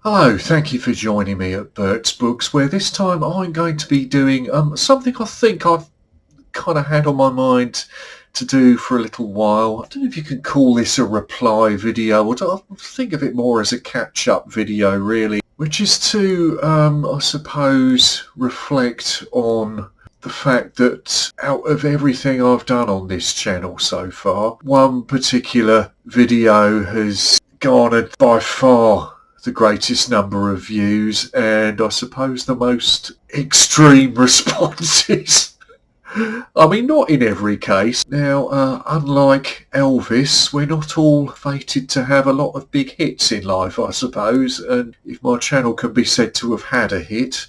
Hello, thank you for joining me at Bert's Books, where this time I'm going to be doing something I think I've kind of had on my mind to do for a little while. I don't know if you can call this a reply video, or I think of it more as a catch-up video really, which is to, I suppose, reflect on the fact that out of everything I've done on this channel so far, one particular video has garnered by far the greatest number of views and I suppose the most extreme responses. I mean, not in every case. Now, unlike Elvis, we're not all fated to have a lot of big hits in life, I suppose, and if my channel can be said to have had a hit,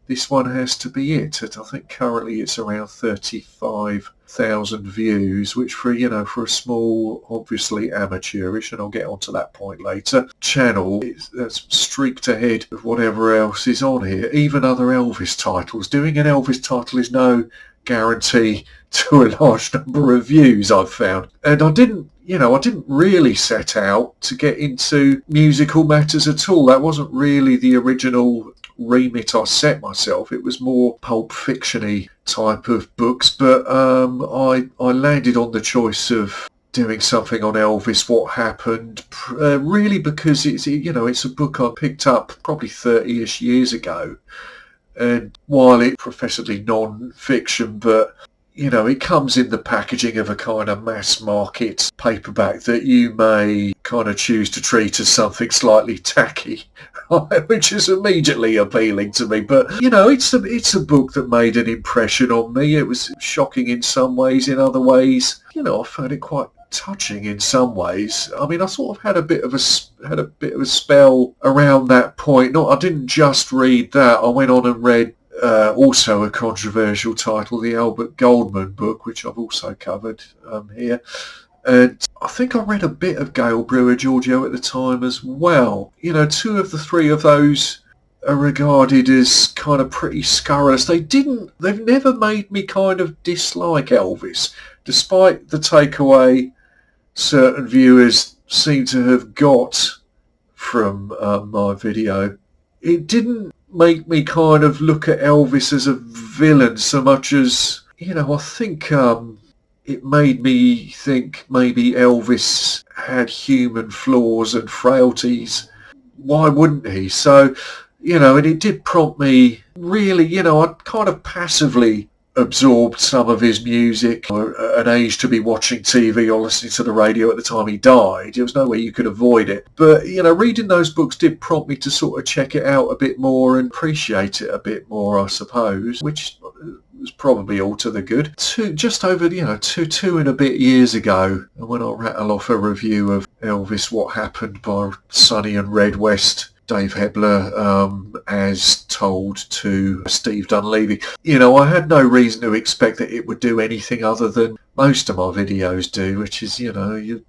this one has to be it. I think currently it's around 35,000 views, which for a small, obviously amateurish, and I'll get onto that point later, channel, that's streaked ahead of whatever else is on here, even other Elvis titles. Doing an Elvis title is no guarantee to a large number of views, I've found. And I didn't really set out to get into musical matters at all. That wasn't really the original remit I set myself. It was more pulp fiction-y type of books, but I landed on the choice of doing something on Elvis, What Happened, really because it's a book I picked up probably 30-ish years ago, and while it's professedly non-fiction, but it comes in the packaging of a kind of mass market paperback that you may kind of choose to treat as something slightly tacky, which is immediately appealing to me. But, it's a book that made an impression on me. It was shocking in some ways. In other ways, I found it quite touching in some ways. I mean, I sort of had a bit of a spell around that point. I didn't just read that. I went on and read also a controversial title, the Albert Goldman book, which I've also covered here. And I think I read a bit of Gail Brewer Giorgio at the time as well. Two of the three of those are regarded as kind of pretty scurrilous. They've never made me kind of dislike Elvis, despite the takeaway certain viewers seem to have got from my video. It didn't make me kind of look at Elvis as a villain so much as, I think it made me think maybe Elvis had human flaws and frailties. Why wouldn't he? So, and it did prompt me, really, I kind of passively absorbed some of his music. At an age to be watching TV or listening to the radio at the time he died. There was no way you could avoid it. But, reading those books did prompt me to sort of check it out a bit more and appreciate it a bit more, I suppose, which was probably all to the good. Just over, two and a bit years ago, when I rattle off a review of Elvis, What Happened by Sonny and Red West, Dave Hebler, as told to Steve Dunleavy. I had no reason to expect that it would do anything other than most of my videos do, which is, you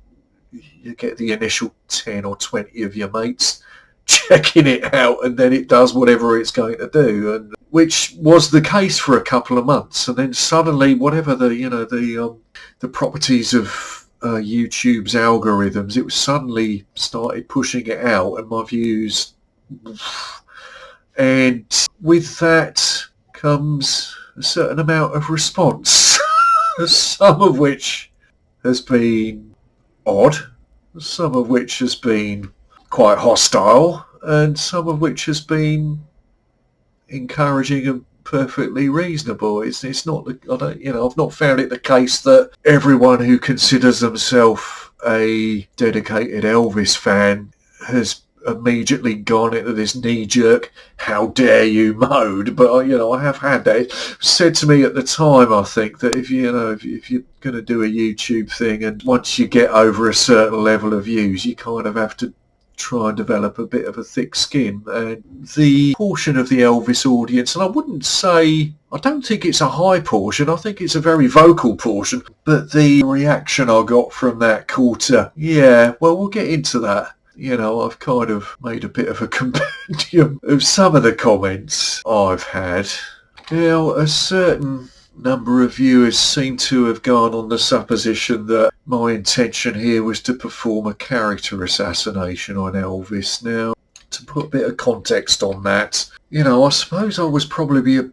get the initial 10 or 20 of your mates checking it out, and then it does whatever it's going to do, and which was the case for a couple of months, and then suddenly whatever the properties of YouTube's algorithms, it was suddenly started pushing it out, and my views, and with that comes a certain amount of response, some of which has been odd, some of which has been quite hostile, and some of which has been encouraging and perfectly reasonable. It's not, I've not found it the case that everyone who considers themselves a dedicated Elvis fan has immedately gone into this knee-jerk "how dare you" mode, but I have had that. It was said to me at the time, I think, that if you're going to do a YouTube thing, and once you get over a certain level of views, you kind of have to try and develop a bit of a thick skin. And the portion of the Elvis audience, and I don't think it's a high portion, I think it's a very vocal portion, but the reaction I got from that quarter, we'll get into that. I've kind of made a bit of a compendium of some of the comments I've had. Now, a certain number of viewers seem to have gone on the supposition that my intention here was to perform a character assassination on Elvis. Now, to put a bit of context on that, you know, I suppose I was probably a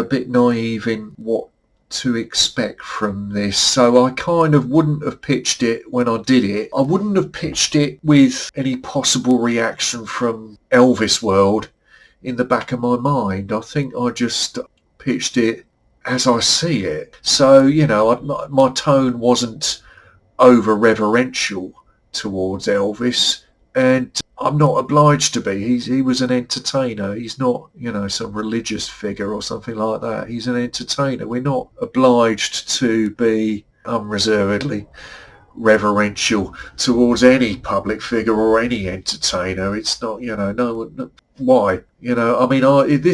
bit naive in what to expect from this, so I kind of wouldn't have pitched it when I did it. I wouldn't have pitched it with any possible reaction from Elvis world in the back of my mind. I think I just pitched it as I see it. So, you know, my tone wasn't over reverential towards Elvis, and I'm not obliged to be. He was an entertainer. He's not, you know, some religious figure or something like that. He's an entertainer. We're not obliged to be unreservedly reverential towards any public figure or any entertainer. It's not, you know, no, why? You know, I mean,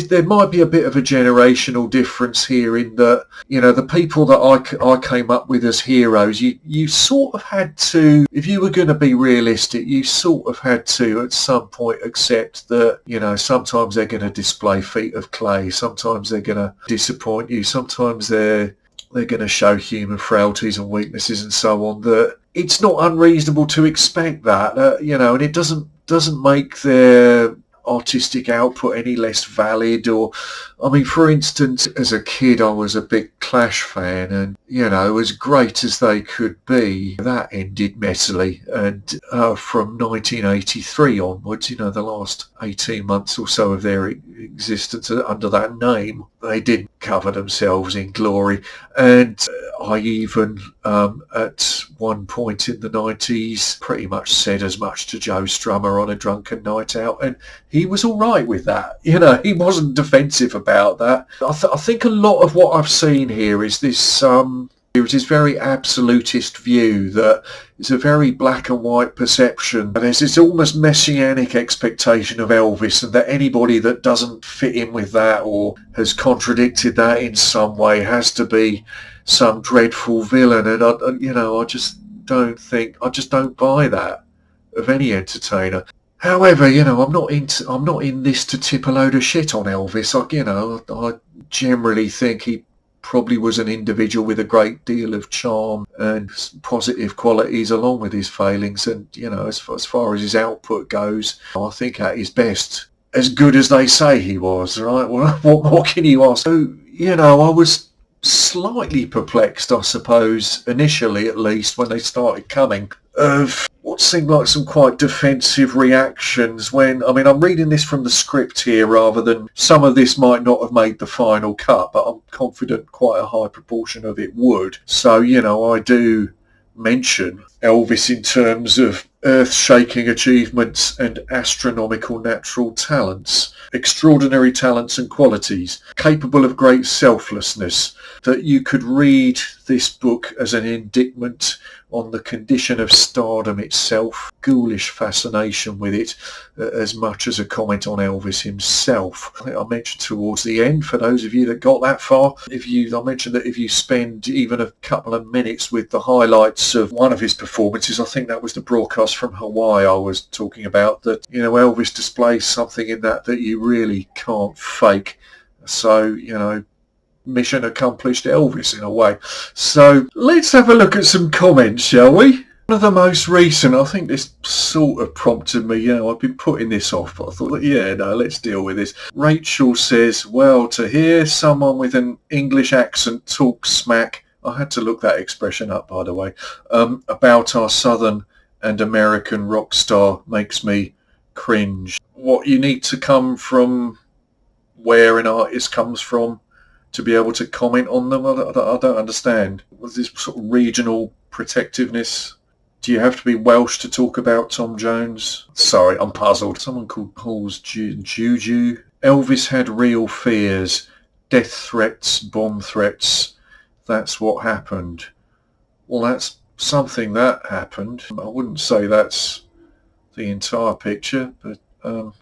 there might be a bit of a generational difference here in that, you know, the people that I came up with as heroes, you sort of had to, if you were going to be realistic, you sort of had to at some point accept that, you know, sometimes they're going to display feet of clay, sometimes they're going to disappoint you, sometimes they're going to show human frailties and weaknesses and so on, that it's not unreasonable to expect that, you know, and it doesn't make their artistic output any less valid. Or, I mean, for instance, as a kid I was a big Clash fan, and, you know, as great as they could be, that ended messily, and from 1983 onwards, you know, the last 18 months or so of their existence under that name, they didn't cover themselves in glory. And I even at one point in the 90s pretty much said as much to Joe Strummer on a drunken night out, and he was all right with that. You know, he wasn't defensive about that. I think a lot of what I've seen here is this very absolutist view that it's a very black and white perception. And there's this almost messianic expectation of Elvis, and that anybody that doesn't fit in with that or has contradicted that in some way has to be some dreadful villain. And I just don't buy that of any entertainer. However, you know, I'm not in this to tip a load of shit on Elvis. I generally think he probably was an individual with a great deal of charm and positive qualities along with his failings. And, you know, as far as his output goes, I think at his best, as good as they say he was, right? Well, what more can you ask? So, you know, I was slightly perplexed, I suppose, initially at least, when they started coming, of what seemed like some quite defensive reactions when, I mean, I'm reading this from the script here rather than, some of this might not have made the final cut, but I'm confident quite a high proportion of it would. So, you know, I do mention Elvis in terms of earth-shaking achievements and astronomical natural talents, extraordinary talents and qualities, capable of great selflessness, that you could read this book as an indictment on the condition of stardom itself, ghoulish fascination with it, as much as a comment on Elvis himself. I think I mentioned towards the end, for those of you that got that far, I mentioned that if you spend even a couple of minutes with the highlights of one of his performances, I think that was the broadcast from Hawaii I was talking about, that, you know, Elvis displays something in that you really can't fake. So, you know, mission accomplished Elvis in a way. So let's have a look at some comments, shall we? One of the most recent, I think this sort of prompted me, you know, I've been putting this off, but I thought, yeah, no, let's deal with this. Rachel says, well, to hear someone with an English accent talk smack, I had to look that expression up, by the way, about our Southern and American rock star makes me cringe. What, you need to come from where an artist comes from to be able to comment on them? I don't understand. Was this sort of regional protectiveness? Do you have to be Welsh to talk about Tom Jones? Sorry, I'm puzzled. Someone called Paul's Juju. Elvis had real fears, death threats, bomb threats. That's what happened. Well, that's something that happened. I wouldn't say that's the entire picture, but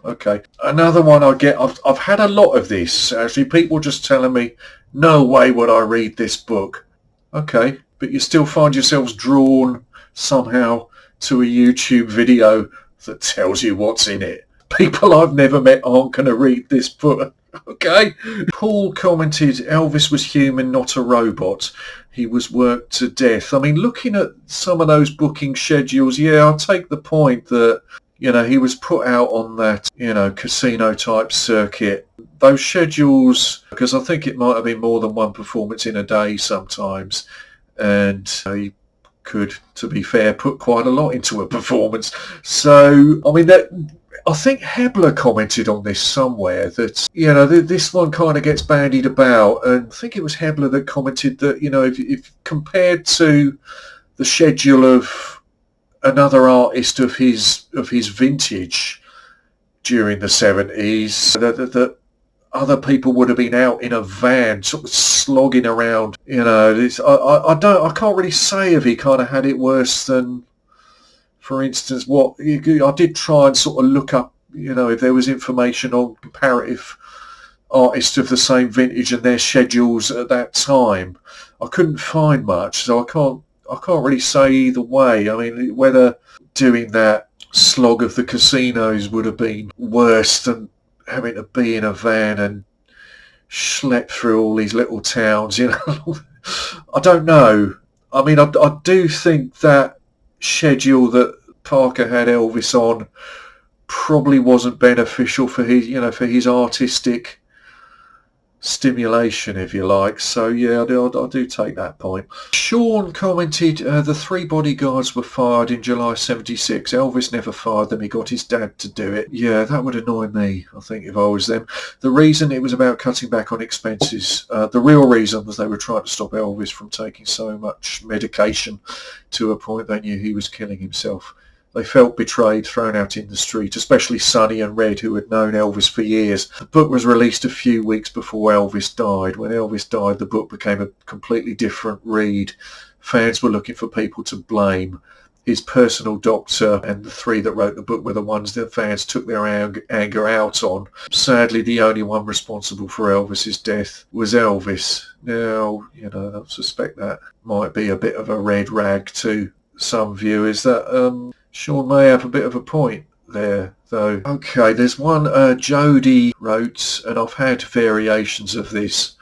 okay. Another one I get, I've had a lot of this, actually, people just telling me, no way would I read this book. Okay, but you still find yourselves drawn somehow to a YouTube video that tells you what's in it. People I've never met aren't going to read this book. Okay. Paul commented, Elvis was human, not a robot. He was worked to death. I mean, looking at some of those booking schedules, yeah, I'll take the point that, He was put out on that, casino type circuit. Those schedules, because I think it might have been more than one performance in a day sometimes, and he could, to be fair, put quite a lot into a performance. So, I mean, I think Hebler commented on this somewhere, that, this one kind of gets bandied about, and I think it was Hebler that commented that, if compared to the schedule of another artist of his vintage during the 70s, that other people would have been out in a van sort of slogging around. I can't really say if he kind of had it worse than, for instance, I did try and sort of look up, if there was information on comparative artists of the same vintage and their schedules at that time. I couldn't find much, so I can't really say either way. I mean, whether doing that slog of the casinos would have been worse than having to be in a van and schlep through all these little towns, I don't know. I mean, I do think that schedule that Parker had Elvis on probably wasn't beneficial for his artistic stimulation, if you like. So yeah, I do take that point. Sean commented, the 3 bodyguards were fired in July 76. Elvis never fired them. He got his dad to do it. Yeah, that would annoy me, I think, if I was them. The reason it was about cutting back on expenses. The real reason was they were trying to stop Elvis from taking so much medication to a point they knew he was killing himself. They felt betrayed, thrown out in the street, especially Sonny and Red, who had known Elvis for years. The book was released a few weeks before Elvis died. When Elvis died, the book became a completely different read. Fans were looking for people to blame. His personal doctor and the 3 that wrote the book were the ones that fans took their anger out on. Sadly, the only one responsible for Elvis's death was Elvis. Now, I suspect that might be a bit of a red rag to some viewers. That Sean may have a bit of a point there, though. Okay, there's one Jody wrote, and I've had variations of this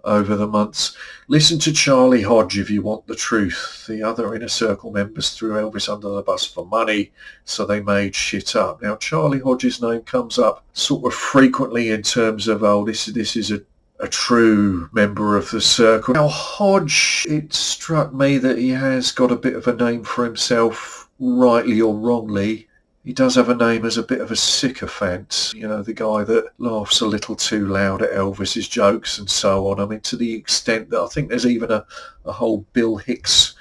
over the months. Listen to Charlie Hodge if you want the truth. The other Inner Circle members threw Elvis under the bus for money, so they made shit up. Now, Charlie Hodge's name comes up sort of frequently in terms of, this is a true member of the circle. Now, Hodge, it struck me that he has got a bit of a name for himself, rightly or wrongly. He does have a name as a bit of a sycophant, the guy that laughs a little too loud at Elvis's jokes and so on. I mean, to the extent that I think there's even a whole Bill Hicks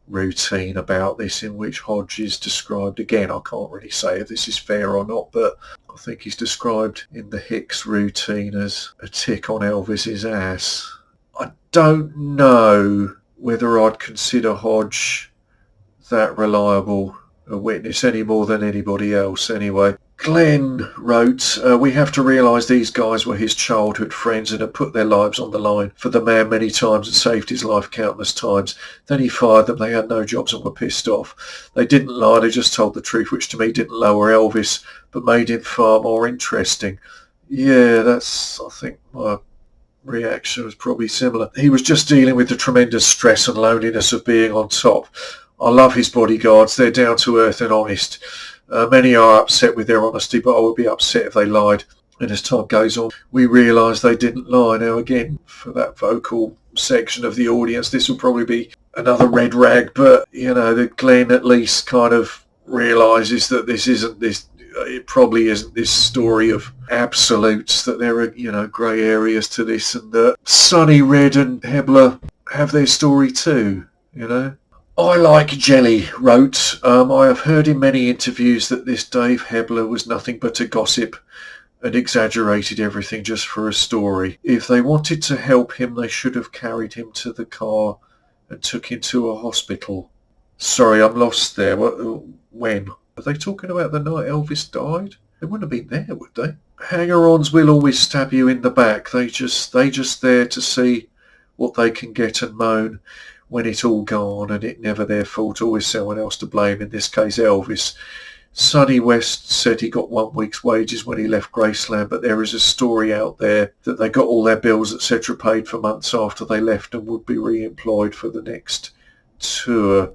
routine about this, in which Hodge is described, again, I can't really say if this is fair or not, but I think he's described in the Hicks routine as a tick on Elvis's ass. I don't know whether I'd consider Hodge that reliable a witness any more than anybody else, anyway. Glenn wrote, we have to realise these guys were his childhood friends and had put their lives on the line for the man many times and saved his life countless times. Then he fired them. They had no jobs and were pissed off. They didn't lie, they just told the truth, which to me didn't lower Elvis but made him far more interesting. Yeah, that's, I think, my reaction was probably similar. He was just dealing with the tremendous stress and loneliness of being on top. I love his bodyguards. They're down to earth and honest. Many are upset with their honesty, but I would be upset if they lied. And as time goes on, we realise they didn't lie. Now again, for that vocal section of the audience, this will probably be another red rag, but, that Glenn at least kind of realises that it probably isn't this story of absolutes, that there are, grey areas to this, and that Sonny, Red and Hebler have their story too, I Like Jelly wrote, I have heard in many interviews that this Dave Hebler was nothing but a gossip and exaggerated everything just for a story. If they wanted to help him, they should have carried him to the car and took him to a hospital. Sorry, I'm lost there. When? Are they talking about the night Elvis died? They wouldn't have been there, would they? Hanger-ons will always stab you in the back. They just there to see what they can get and moan when it's all gone, and it never their fault, always someone else to blame, in this case Elvis. Sonny West said he got 1 week's wages when he left Graceland, but there is a story out there that they got all their bills, etc. paid for months after they left and would be re-employed for the next tour.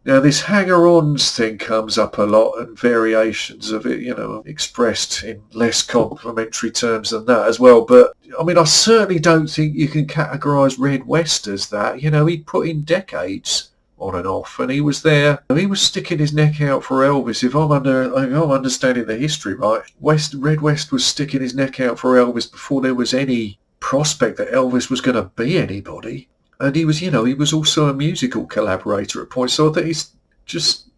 Now this hanger-ons thing comes up a lot, and variations of it, expressed in less complimentary terms than that as well. But I mean, I certainly don't think you can categorise Red West as that. He put in decades on and off, and he was there. He was sticking his neck out for Elvis. If I'm understanding the history right, Red West was sticking his neck out for Elvis before there was any prospect that Elvis was going to be anybody. And he was also a musical collaborator at points. So I think it's just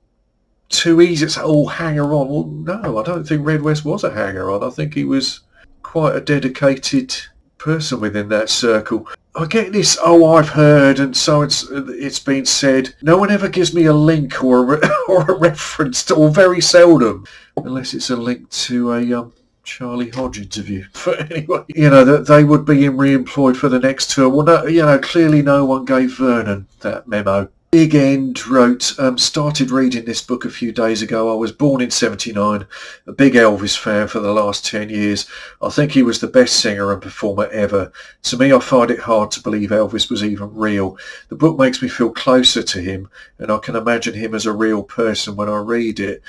too easy to say, oh, hanger-on. Well, no, I don't think Red West was a hanger-on. I think he was quite a dedicated person within that circle. I get this, I've heard, and so it's been said. No one ever gives me a link or a reference to, or very seldom, unless it's a link to a Charlie Hodge interview. But anyway, that they would be re-employed for the next tour. Well, no, clearly no one gave Vernon that memo. Big End wrote, started reading this book a few days ago. I was born in 79, a big Elvis fan for the last 10 years. I think he was the best singer and performer ever. To me, I find it hard to believe Elvis was even real. The book makes me feel closer to him, and I can imagine him as a real person when I read it.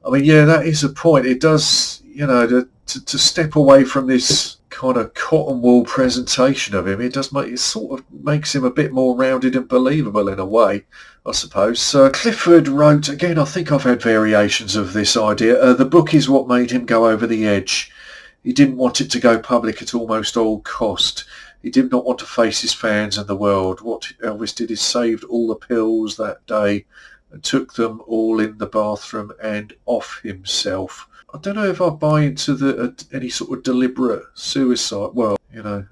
I mean, yeah, that is a point. It does, to step away from this kind of cotton wool presentation of him, it sort of makes him a bit more rounded and believable in a way, I suppose. Clifford wrote, again, I think I've had variations of this idea. The book is what made him go over the edge. He didn't want it to go public at almost all cost. He did not want to face his fans and the world. What Elvis did is saved all the pills that day and took them all in the bathroom and off himself. I don't know if I buy into any sort of deliberate suicide. Well,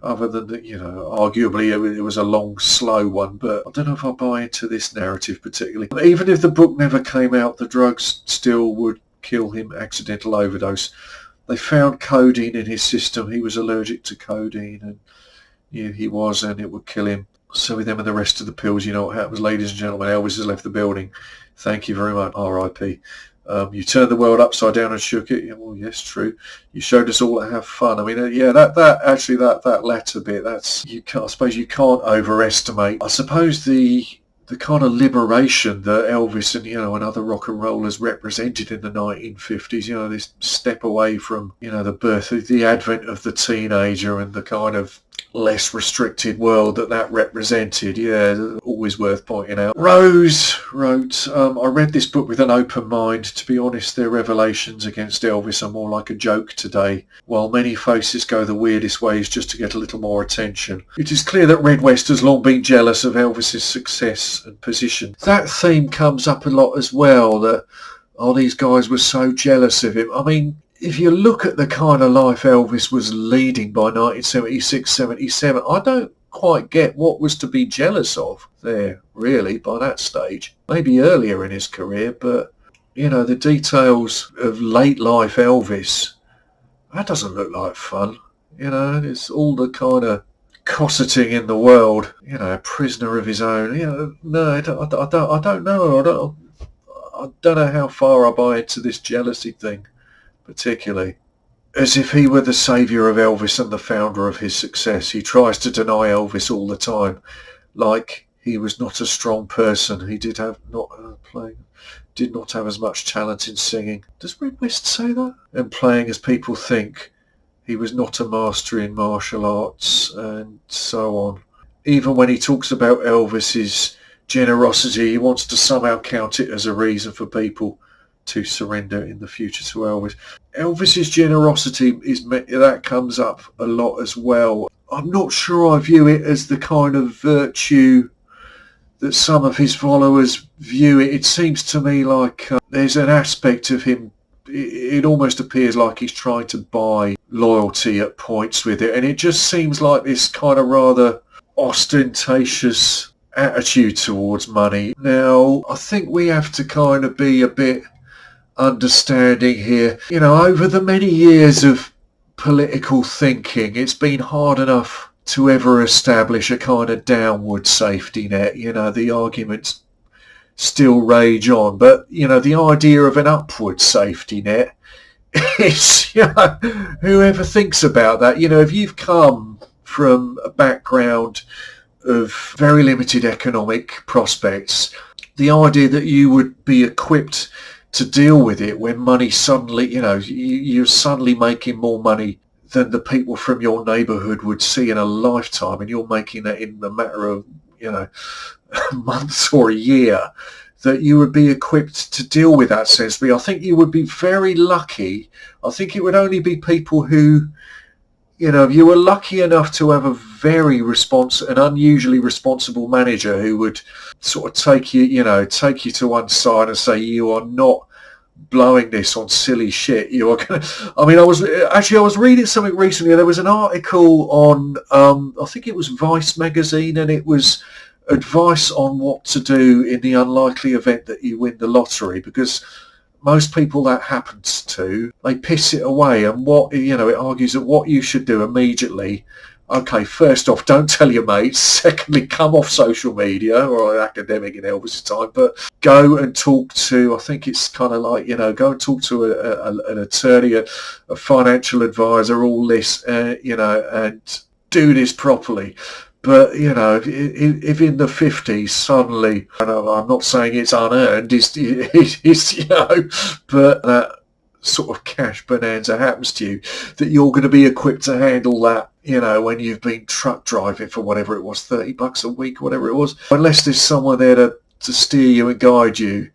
other than that, arguably it was a long, slow one, but I don't know if I buy into this narrative particularly. Even if the book never came out, the drugs still would kill him, accidental overdose. They found codeine in his system. He was allergic to codeine, and he was, and it would kill him. So with them and the rest of the pills, you know what happens, ladies and gentlemen. Elvis has left the building. Thank you very much. R.I.P. You turned the world upside down and shook it. Yeah, well, yes, true. You showed us all to have fun. I mean, that latter bit, I suppose you can't overestimate. I suppose the kind of liberation that Elvis and other rock and rollers represented in the 1950s. This step away from the birth of the advent of the teenager and the kind of less restricted world that represented. Yeah, always worth pointing out. Rose wrote, I read this book with an open mind. To be honest, their revelations against Elvis are more like a joke today, while many faces go the weirdest ways just to get a little more attention. It is clear that Red West has long been jealous of Elvis's success and position. That theme comes up a lot as well, that these guys were so jealous of him. I mean, if you look at the kind of life Elvis was leading by 1976, 77, I don't quite get what was to be jealous of there, really, by that stage. Maybe earlier in his career, but, the details of late life Elvis, that doesn't look like fun. It's all the kind of cosseting in the world, a prisoner of his own. No, I don't know. I don't know how far I buy into this jealousy thing. Particularly, as if he were the saviour of Elvis and the founder of his success. He tries to deny Elvis all the time, like he was not a strong person. He did not have as much talent in singing. Does Red West say that? And playing as people think. He was not a master in martial arts, and so on. Even when he talks about Elvis's generosity, he wants to somehow count it as a reason for people to surrender in the future to Elvis. Elvis's generosity that comes up a lot as well. I'm not sure I view it as the kind of virtue that some of his followers view it. It seems to me like there's an aspect of him, it almost appears like he's trying to buy loyalty at points with it, and it just seems like this kind of rather ostentatious attitude towards money. Now, I think we have to kind of be a bit understanding here. Over the many years of political thinking, it's been hard enough to ever establish a kind of downward safety net. The arguments still rage on, but the idea of an upward safety net is, whoever thinks about that, if you've come from a background of very limited economic prospects, the idea that you would be equipped to deal with it when money suddenly, you're suddenly making more money than the people from your neighbourhood would see in a lifetime, and you're making that in a matter of, months or a year, that you would be equipped to deal with that sensibly. I think you would be very lucky. I think it would only be people who, if you were lucky enough to have a very an unusually responsible manager who would sort of take you to one side and say, you are not blowing this on silly shit. You are going to, I was reading something recently. There was an article on, I think it was Vice magazine, and it was advice on what to do in the unlikely event that you win the lottery, because most people that happens to, they piss it away. And it argues that what you should do immediately, okay, first off, don't tell your mates. Secondly, come off social media, or academic in Elvis' time, but go and talk to, I think it's kind of like, go and talk to an attorney, a financial advisor, all this, and do this properly. But, if in the 50s suddenly, and I'm not saying it's unearned, but that sort of cash bonanza happens to you, that you're going to be equipped to handle that, when you've been truck driving for whatever it was, $30 a week, whatever it was. Unless there's someone there to steer you and guide you,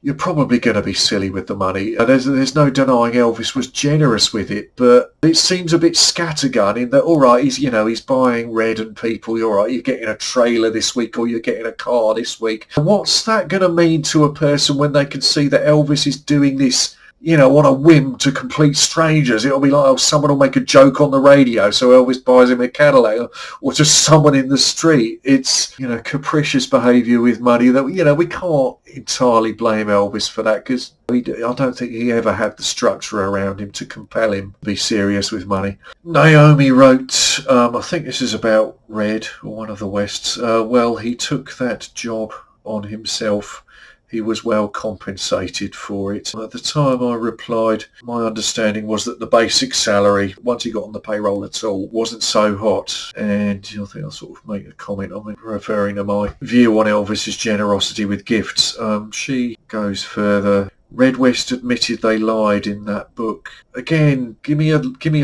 you're probably going to be silly with the money. And there's no denying Elvis was generous with it, but it seems a bit scattergun in that, all right, he's buying red and people, you're right, you're getting a trailer this week or you're getting a car this week. And what's that going to mean to a person when they can see that Elvis is doing this, on a whim to complete strangers? It'll be like, someone will make a joke on the radio, so Elvis buys him a Cadillac, or just someone in the street. It's, capricious behaviour with money that, we can't entirely blame Elvis for that, because I don't think he ever had the structure around him to compel him to be serious with money. Naomi wrote, I think this is about Red, or one of the Wests, well, he took that job on himself. He was well compensated for it. At the time I replied, my understanding was that the basic salary, once he got on the payroll at all, wasn't so hot. And I think I'll sort of make a comment on it, referring to my view on Elvis's generosity with gifts. She goes further. Red West admitted they lied in that book. Again, give me a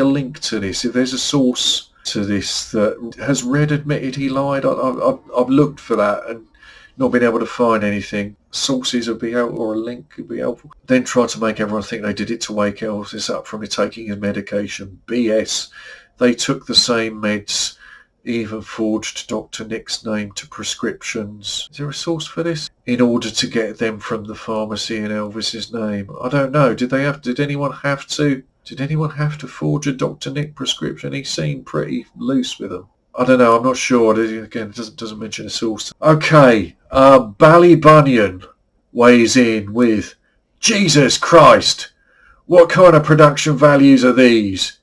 link to this. If there's a source to this that has Red admitted he lied, I've looked for that and not been able to find anything. Sources would be helpful, or a link could be helpful. Then tried to make everyone think they did it to wake Elvis up from taking his medication. BS. They took the same meds, even forged Dr. Nick's name to prescriptions. Is there a source for this? In order to get them from the pharmacy in Elvis's name. I don't know. Did anyone have to forge a Dr. Nick prescription? He seemed pretty loose with them. I don't know, I'm not sure. Again, it doesn't mention a source. Okay, Ballybunion weighs in with, Jesus Christ, what kind of production values are these?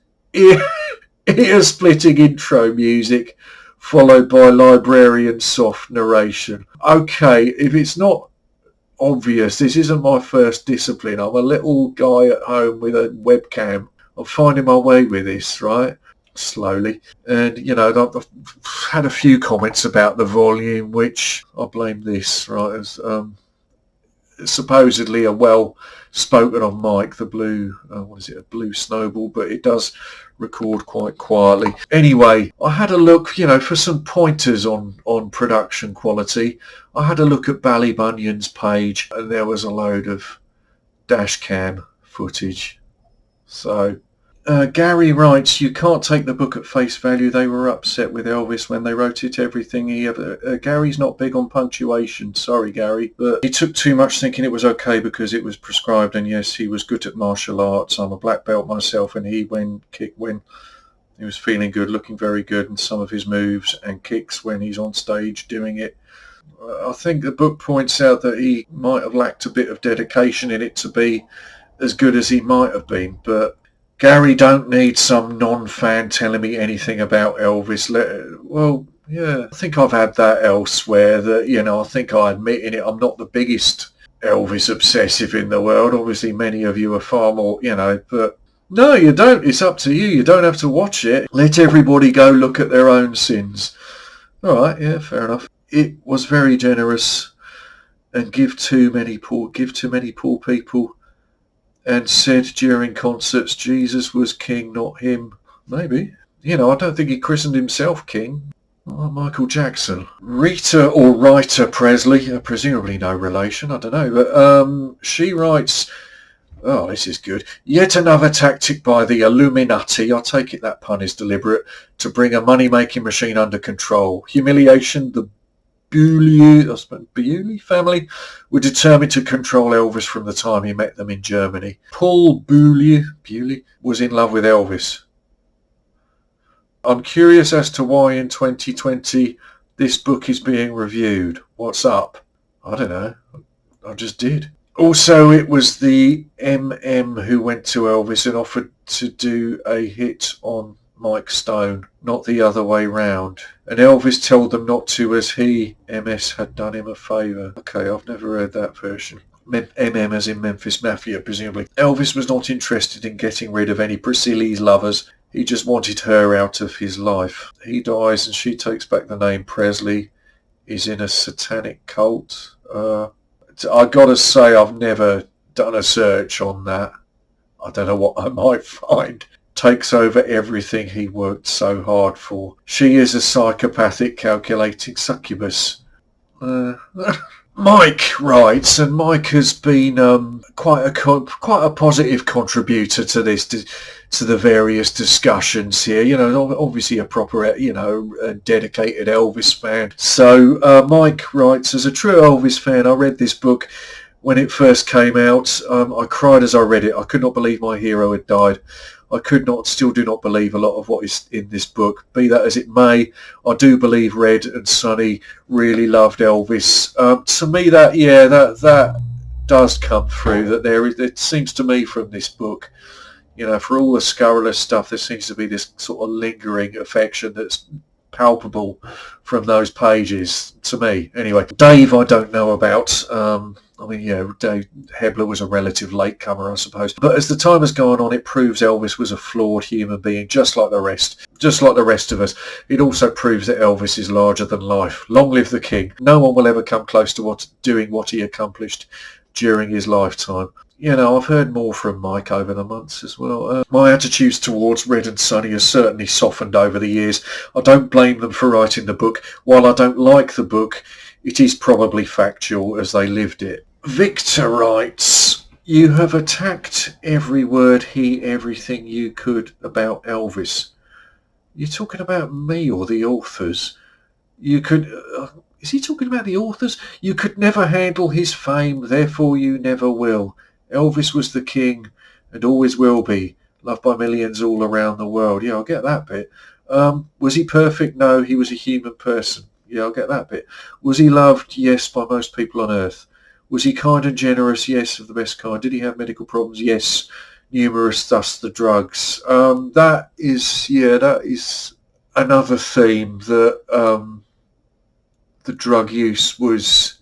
Ear-splitting intro music, followed by librarian soft narration. Okay, if it's not obvious, this isn't my first discipline. I'm a little guy at home with a webcam. I'm finding my way with this, right? Slowly, and I've had a few comments about the volume, which I blame this, right, as supposedly a well spoken on mic, the blue a blue snowball, but it does record quite quietly. Anyway, I had a look, for some pointers on production quality. I had a look at Ballybunion's page, and there was a load of dash cam footage. So Gary writes, you can't take the book at face value. They were upset with Elvis when they wrote it. Everything he ever... Gary's not big on punctuation. Sorry, Gary. But he took too much thinking it was okay because it was prescribed. And yes, he was good at martial arts. I'm a black belt myself. And he he was feeling good, looking very good. And some of his moves and kicks when he's on stage doing it. I think the book points out that he might have lacked a bit of dedication in it to be as good as he might have been. But Gary don't need some non-fan telling me anything about Elvis. Well, yeah, I think I've had that elsewhere, that, I think I admit in it, I'm not the biggest Elvis obsessive in the world. Obviously, many of you are far more, but no, you don't. It's up to you. You don't have to watch it. Let everybody go look at their own sins. All right, yeah, fair enough. It was very generous. and give to many poor people, and said during concerts Jesus was king, not him. Maybe. I don't think he christened himself king. Oh, Michael Jackson. Rita or Rita Presley, presumably no relation, I don't know, but she writes, oh, this is good. Yet another tactic by the Illuminati, I take it that pun is deliberate, to bring a money-making machine under control. Humiliation, the Bewley family were determined to control Elvis from the time he met them in Germany. Paul Bewley was in love with Elvis. I'm curious as to why in 2020 this book is being reviewed. What's up? I don't know. I just did. Also, it was the MM who went to Elvis and offered to do a hit on Mike Stone, not the other way round. And Elvis told them not to, as he, MS, had done him a favour. Okay, I've never heard that version. MM as in Memphis Mafia, presumably. Elvis was not interested in getting rid of any Priscilla's lovers. He just wanted her out of his life. He dies and she takes back the name Presley, is in a satanic cult. I gotta say, I've never done a search on that. I don't know what I might find. Takes over everything he worked so hard for. She is a psychopathic, calculating succubus. Mike writes, and Mike has been quite a positive contributor to this, to the various discussions here. Obviously a proper, a dedicated Elvis fan. So Mike writes, as a true Elvis fan, I read this book when it first came out. I cried as I read it. I could not believe my hero had died. I still do not believe a lot of what is in this book. Be that as it may, I do believe Red and Sonny really loved Elvis. To me, that does come through. It seems to me from this book, for all the scurrilous stuff, there seems to be this sort of lingering affection that's palpable from those pages, to me. Anyway, Dave I don't know about. Dave Hebler was a relative latecomer, I suppose. But as the time has gone on, it proves Elvis was a flawed human being, just like the rest of us. It also proves that Elvis is larger than life. Long live the king. No one will ever come close to doing what he accomplished during his lifetime. I've heard more from Mike over the months as well. My attitudes towards Red and Sonny has certainly softened over the years. I don't blame them for writing the book. While I don't like the book, it is probably factual as they lived it. Victor writes, you have attacked every word everything you could about Elvis. You're talking about me or the authors? You could... is he talking about the authors? You could never handle his fame, therefore you never will. Elvis was the king and always will be, loved by millions all around the world. Yeah, I'll get that bit. Was he perfect? No, he was a human person. Yeah, I'll get that bit. Was he loved? Yes, by most people on earth. Was he kind and generous? Yes, of the best kind. Did he have medical problems? Yes, numerous, thus the drugs. That is another theme, that the drug use was...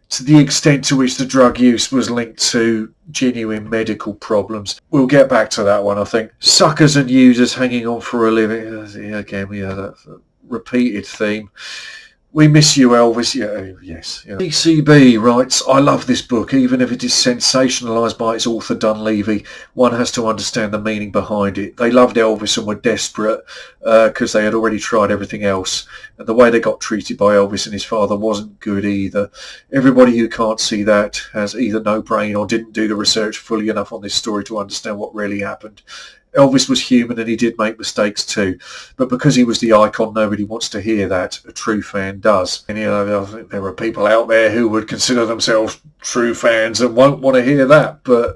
to the extent to which the drug use was linked to genuine medical problems. We'll get back to that one, I think. Suckers and users hanging on for a living. Again, that's a repeated theme. We miss you, Elvis. Yes. DCB writes, I love this book, even if it is sensationalised by its author Dunleavy. One has to understand the meaning behind it. They loved Elvis and were desperate because they had already tried everything else. And the way they got treated by Elvis and his father wasn't good either. Everybody who can't see that has either no brain or didn't do the research fully enough on this story to understand what really happened. Elvis was human and he did make mistakes too, but because he was the icon, nobody wants to hear that. A true fan does. And I think there are people out there who would consider themselves true fans and won't want to hear that, but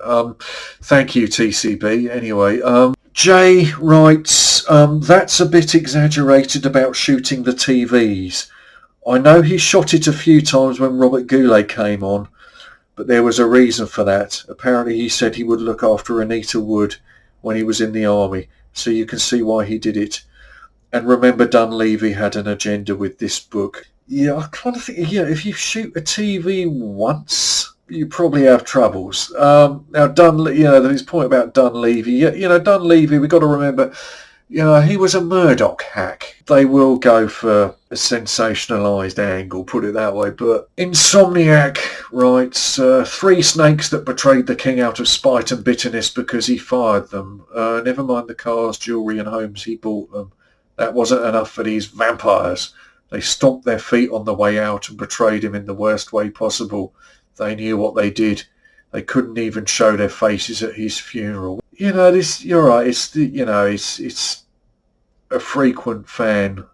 thank you, TCB. Anyway, Jay writes, that's a bit exaggerated about shooting the TVs. I know he shot it a few times when Robert Goulet came on, but there was a reason for that. Apparently he said he would look after Anita Wood when he was in the army, so you can see why he did it. And remember, Dunleavy had an agenda with this book. Yeah, I kind of think, if you shoot a TV once, you probably have troubles. Now, there's point about Dunleavy. Dunleavy, we've got to remember, You know, he was a Murdoch hack. They will go for a sensationalised angle, put it that way. But Insomniac writes, 3 snakes that betrayed the king out of spite and bitterness because he fired them. Never mind the cars, jewellery and homes he bought them. That wasn't enough for these vampires. They stomped their feet on the way out and betrayed him in the worst way possible. They knew what they did. They couldn't even show their faces at his funeral. You know, this. You're right. It's a frequent fan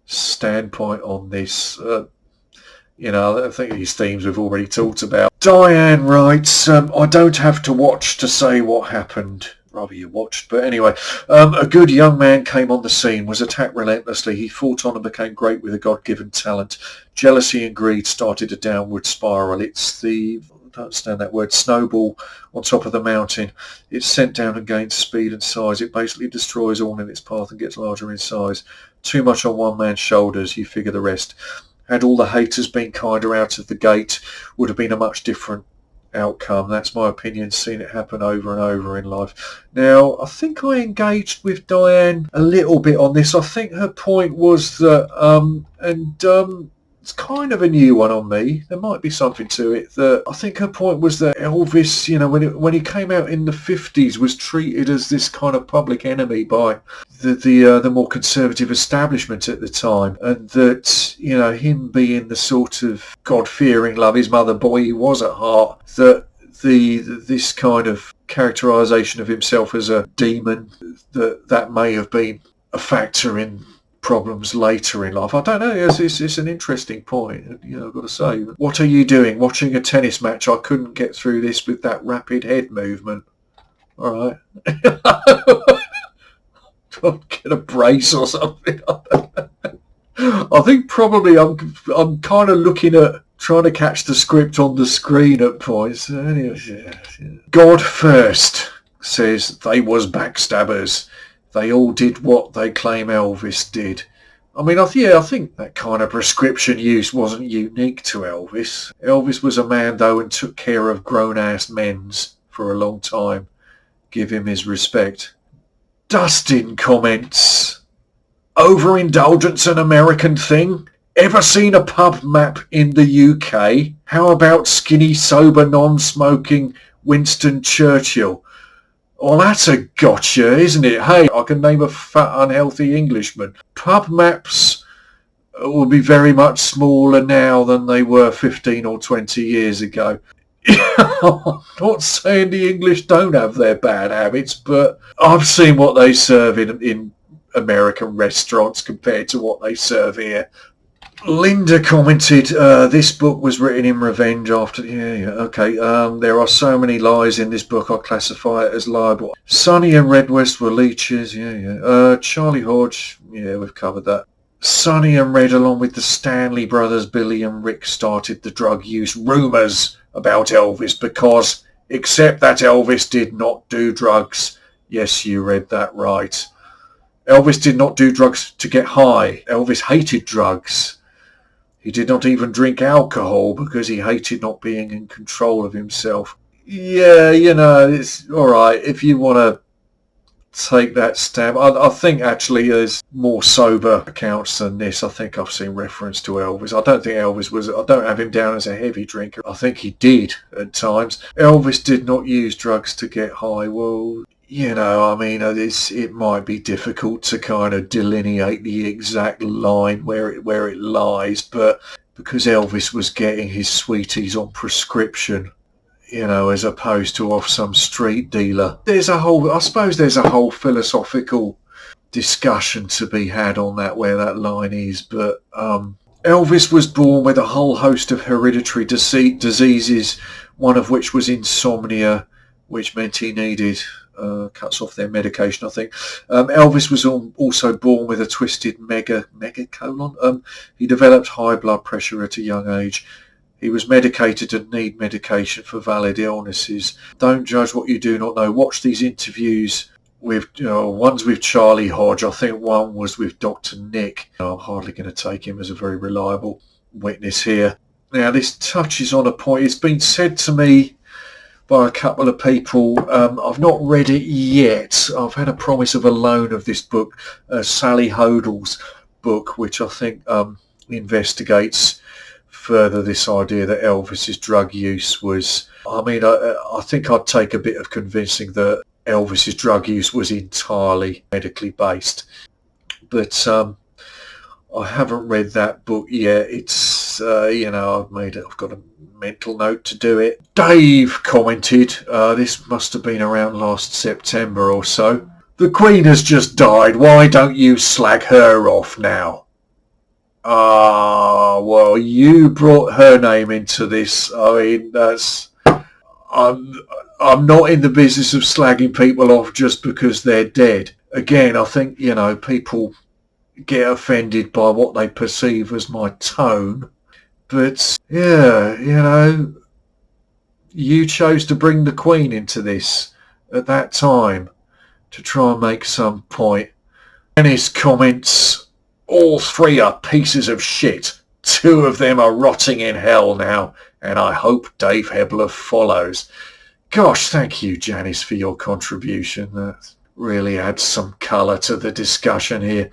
standpoint on this. I think these themes we've already talked about. Diane writes, I don't have to watch to say what happened. Rather you watched, but anyway. A good young man came on the scene, was attacked relentlessly. He fought on and became great with a God-given talent. Jealousy and greed started a downward spiral. It's the, I don't understand that word, snowball on top of the mountain. It's sent down and gains speed and size. It basically destroys all in its path and gets larger in size. Too much on one man's shoulders, you figure the rest. Had all the haters been kinder out of the gate, would have been a much different outcome. That's my opinion, seen it happen over and over in life. Now, I think I engaged with Diane a little bit on this. I think her point was that, it's kind of a new one on me. There might be something to it. That I think her point was that Elvis, when he came out in the 50s, was treated as this kind of public enemy by the more conservative establishment at the time, and that him being the sort of God-fearing, love his mother boy he was at heart, that this kind of characterisation of himself as a demon, that may have been a factor in problems later in life. I don't know. It's an interesting point. I've got to say. What are you doing? Watching a tennis match? I couldn't get through this with that rapid head movement. All right. Get a brace or something. I think probably I'm kind of looking at trying to catch the script on the screen at points. Anyway, yeah. God first says they was backstabbers. They all did what they claim Elvis did. I mean, I think that kind of prescription use wasn't unique to Elvis. Elvis was a man, though, and took care of grown-ass men's for a long time. Give him his respect. Dustin comments, overindulgence an American thing? Ever seen a pub map in the UK? How about skinny, sober, non-smoking Winston Churchill? Well, that's a gotcha, isn't it? Hey, I can name a fat, unhealthy Englishman. Pub maps will be very much smaller now than they were 15 or 20 years ago. I'm not saying the English don't have their bad habits, but I've seen what they serve in American restaurants compared to what they serve here. Linda commented, this book was written in revenge after... okay. There are so many lies in this book, I classify it as libel. Sonny and Red West were leeches, Charlie Hodge, we've covered that. Sonny and Red, along with the Stanley brothers, Billy and Rick, started the drug use rumours about Elvis because, except that Elvis did not do drugs. Yes, you read that right. Elvis did not do drugs to get high. Elvis hated drugs. He did not even drink alcohol because he hated not being in control of himself. Yeah, it's all right if you want to take that stab. I think actually there's more sober accounts than this. I think I've seen reference to Elvis. I don't think Elvis was... I don't have him down as a heavy drinker. I think he did at times. Elvis did not use drugs to get high. Well... it might be difficult to kind of delineate the exact line where it lies, but because Elvis was getting his sweeties on prescription, as opposed to off some street dealer, I suppose there's a whole philosophical discussion to be had on that, where that line is, but Elvis was born with a whole host of hereditary diseases, one of which was insomnia, which meant he needed... cuts off their medication, I think. Elvis was also born with a twisted megacolon. He developed high blood pressure at a young age. He was medicated and need medication for valid illnesses. Don't judge what you do not know. Watch these interviews with, one's with Charlie Hodge. I think one was with Dr. Nick. I'm hardly going to take him as a very reliable witness here. Now, this touches on a point. It's been said to me by a couple of people. I've not read it yet. I've had a promise of a loan of this book, Sally Hodell's book, which I think investigates further this idea that Elvis's drug use was... I mean, I think I'd take a bit of convincing that Elvis's drug use was entirely medically based. But I haven't read that book yet. It's, I've got a mental note to do it. Dave commented, this must have been around last September or so. The Queen has just died. Why don't you slag her off now? Well, you brought her name into this. I mean, I'm not in the business of slagging people off just because they're dead. Again, I think, people get offended by what they perceive as my tone. But, yeah, you chose to bring the Queen into this at that time to try and make some point. And his comments, all three are pieces of shit. 2 of them are rotting in hell now, and I hope Dave Hebler follows. Gosh, thank you, Janice, for your contribution. That really adds some colour to the discussion here.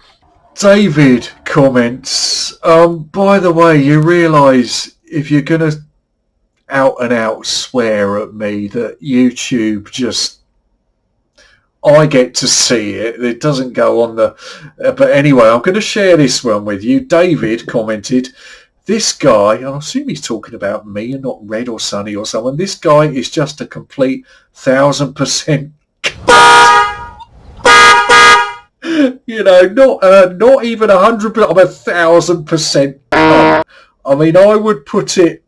David comments, by the way, you realise if you're going to out and out swear at me that YouTube just... I get to see it. It doesn't go on the... but anyway, I'm going to share this one with you. David commented, this guy, and I assume he's talking about me and not Red or Sunny or someone, this guy is just a complete 1000%... not even 100%, I'm 1000%. I mean, I would put it,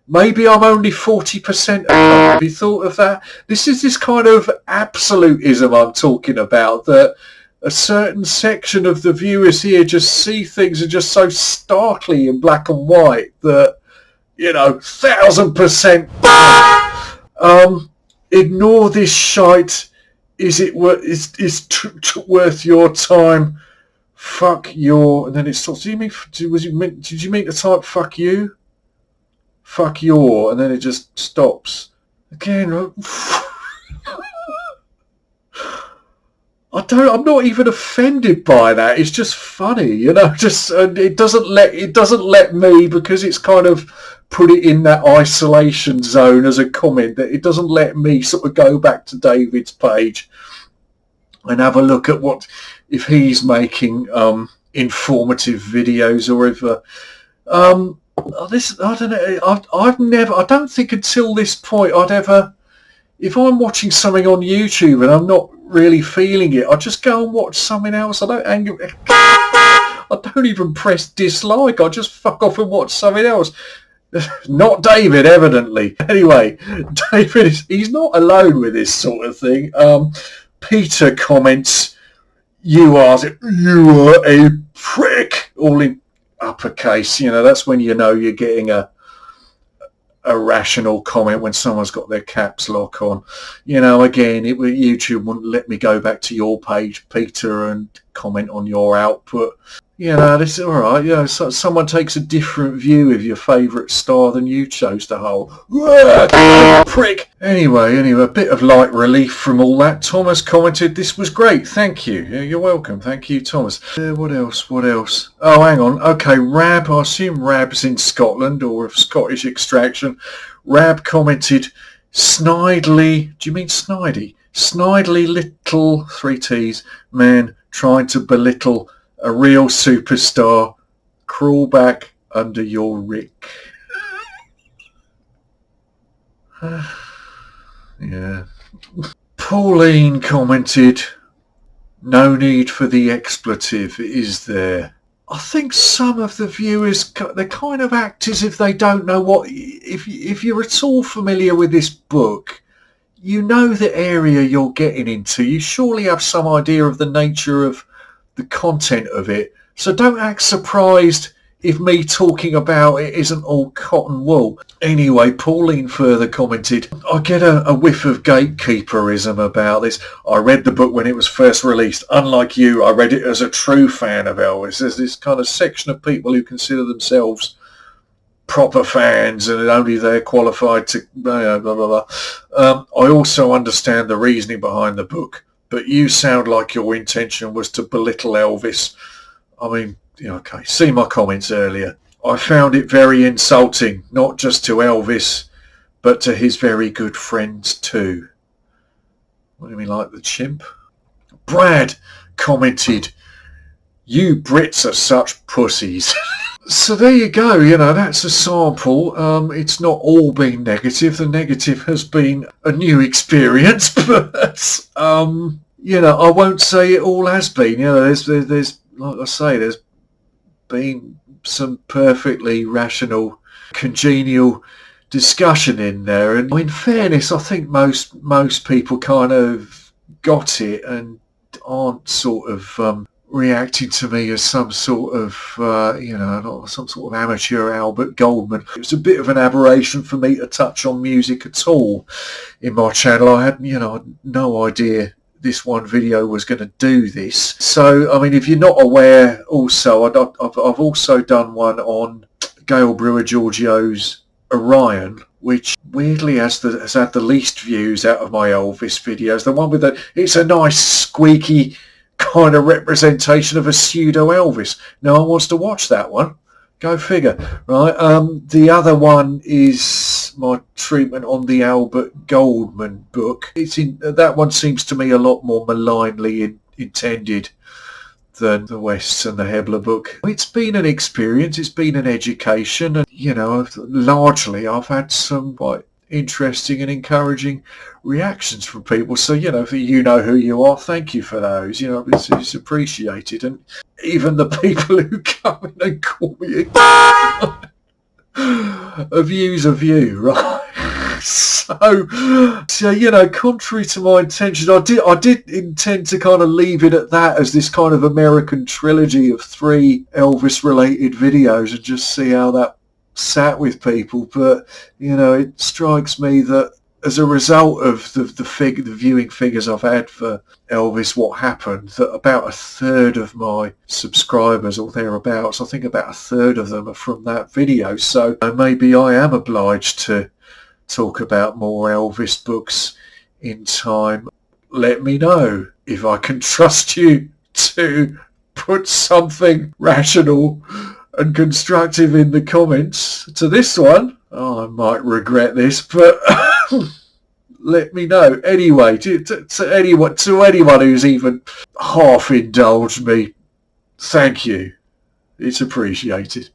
maybe I'm only 40%. Have you thought of that? This is this kind of absolutism I'm talking about, that a certain section of the viewers here just see things are just so starkly in black and white that, 1000%. Ignore this shite. Is it worth your time? Fuck your... And then it stops. Did you mean to type fuck you? Fuck your... And then it just stops. Again, I'm not even offended by that. It's just funny, and it doesn't let me, because it's kind of put it in that isolation zone as a comment, that it doesn't let me sort of go back to David's page and have a look at what, if he's making informative videos, or if I don't know. I don't think until this point I'd ever, if I'm watching something on YouTube and I'm not really feeling it, I just go and watch something else. I don't even press dislike. I just fuck off and watch something else. Not David, evidently. Anyway, David, he's not alone with this sort of thing. Peter comments, you are a prick, all in uppercase. That's when you're getting a rational comment, when someone's got their caps lock on. Again, YouTube wouldn't let me go back to your page, Peter, and comment on your output. This is all right. So someone takes a different view of your favourite star than you chose to hold. Prick. Anyway, a bit of light relief from all that. Thomas commented, this was great. Thank you. You're welcome. Thank you, Thomas. What else? Oh, hang on. Okay, Rab. I assume Rab's in Scotland or of Scottish extraction. Rab commented, snidely. Do you mean snidey? Snidely little, 3 T's, man trying to belittle a real superstar, crawl back under your rick. Yeah. Pauline commented, no need for the expletive, is there? I think some of the viewers, they kind of act as if they don't know what... If you're at all familiar with this book, you know the area you're getting into. You surely have some idea of the nature of the content of it, so don't act surprised if me talking about it isn't all cotton wool. Anyway, Pauline further commented, I get a whiff of gatekeeperism about this. I read the book when it was first released. Unlike you, I read it as a true fan of Elvis. There's this kind of section of people who consider themselves proper fans and only they're qualified to blah, blah, blah, blah. I also understand the reasoning behind the book, but you sound like your intention was to belittle Elvis. I mean, okay, see my comments earlier. I found it very insulting, not just to Elvis, but to his very good friends too. What do you mean, like the chimp? Brad commented, "You Brits are such pussies." So there you go, that's a sample. It's not all been negative. The negative has been a new experience, but, I won't say it all has been. There's like I say, there's been some perfectly rational, congenial discussion in there. And in fairness, I think most people kind of got it and aren't sort of reacting to me as some sort of, some sort of amateur Albert Goldman. It was a bit of an aberration for me to touch on music at all in my channel. I had, no idea this one video was going to do this. So, I mean, if you're not aware, also, I've also done one on Gail Brewer-Giorgio's Orion, which weirdly has had the least views out of my Elvis videos. The one with it's a nice squeaky kind of representation of a pseudo Elvis. No one wants to watch that one. Go figure, right? The other one is my treatment on the Albert Goldman book. That one seems to me a lot more malignly intended than the Wests and the Hebler book. It's been an experience. It's been an education, and largely I've had some quite interesting and encouraging reactions from people. So if you know who you are, thank you for those. It's appreciated. And even the people who come in and call me a view's a view, right? So contrary to my intention, I did intend to kind of leave it at that as this kind of American trilogy of 3 Elvis related videos and just see how that sat with people. But it strikes me that as a result of the viewing figures I've had for Elvis What Happened, that about a third of my subscribers or thereabouts, I think about a third of them are from that video. So maybe I am obliged to talk about more Elvis books in time. Let me know if I can trust you to put something rational and constructive in the comments to this one. Oh, I might regret this, but let me know. Anyway, to anyone who's even half indulged me, thank you. It's appreciated.